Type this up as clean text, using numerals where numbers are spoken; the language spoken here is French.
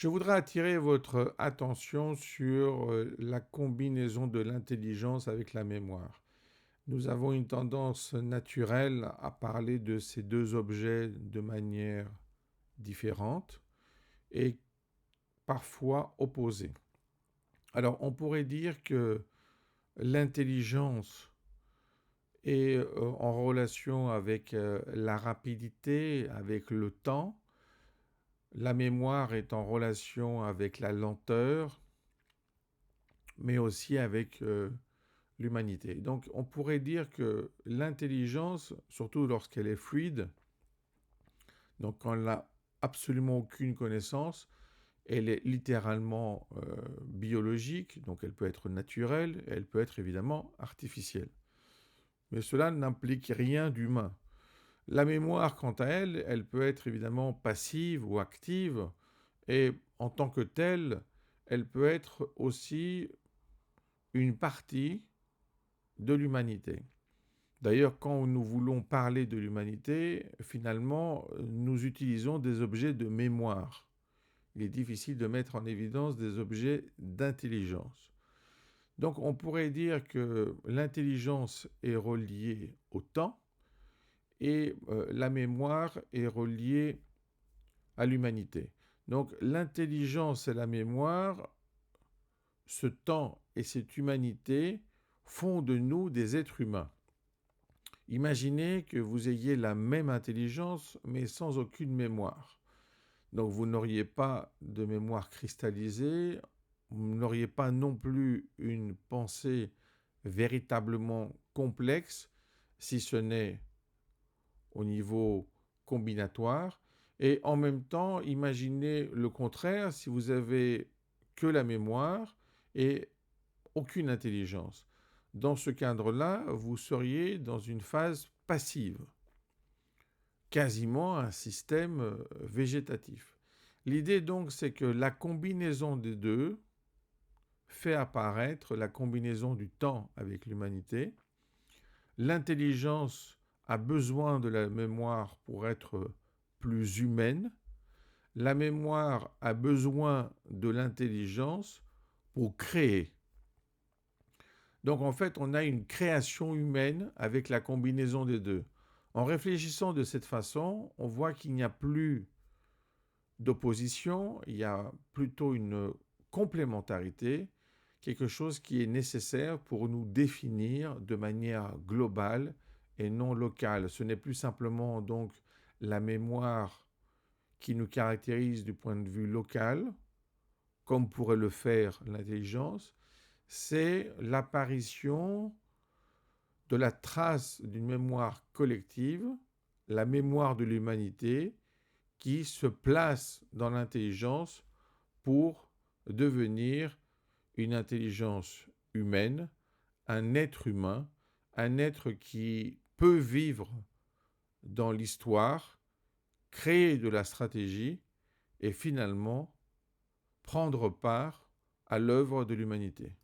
Je voudrais attirer votre attention sur la combinaison de l'intelligence avec la mémoire. Nous avons une tendance naturelle à parler de ces deux objets de manière différente et parfois opposée. Alors on pourrait dire que l'intelligence est en relation avec la rapidité, avec le temps. La mémoire est en relation avec la lenteur, mais aussi avec l'humanité. Donc on pourrait dire que l'intelligence, surtout lorsqu'elle est fluide, donc quand elle n'a absolument aucune connaissance, elle est littéralement biologique, donc elle peut être naturelle, elle peut être évidemment artificielle. Mais cela n'implique rien d'humain. La mémoire, quant à elle, elle peut être évidemment passive ou active, et en tant que telle, elle peut être aussi une partie de l'humanité. D'ailleurs, quand nous voulons parler de l'humanité, finalement, nous utilisons des objets de mémoire. Il est difficile de mettre en évidence des objets d'intelligence. Donc on pourrait dire que l'intelligence est reliée au temps et la mémoire est reliée à l'humanité. Donc l'intelligence et la mémoire, ce temps et cette humanité font de nous des êtres humains. Imaginez que vous ayez la même intelligence mais sans aucune mémoire. Donc vous n'auriez pas de mémoire cristallisée, vous n'auriez pas non plus une pensée véritablement complexe, si ce n'est au niveau combinatoire. Et en même temps, imaginez le contraire, si vous avez que la mémoire et aucune intelligence. Dans ce cadre-là, vous seriez dans une phase passive, quasiment un système végétatif. L'idée donc, c'est que la combinaison des deux fait apparaître la combinaison du temps avec l'humanité. L'intelligence a besoin de la mémoire pour être plus humaine. La mémoire a besoin de l'intelligence pour créer. Donc en fait, on a une création humaine avec la combinaison des deux. En réfléchissant de cette façon, on voit qu'il n'y a plus d'opposition, il y a plutôt une complémentarité, quelque chose qui est nécessaire pour nous définir de manière globale et non locale. Ce n'est plus simplement donc la mémoire qui nous caractérise du point de vue local, comme pourrait le faire l'intelligence, c'est l'apparition de la trace d'une mémoire collective, la mémoire de l'humanité, qui se place dans l'intelligence pour devenir une intelligence humaine, un être humain, un être qui peut vivre dans l'histoire, créer de la stratégie et finalement prendre part à l'œuvre de l'humanité.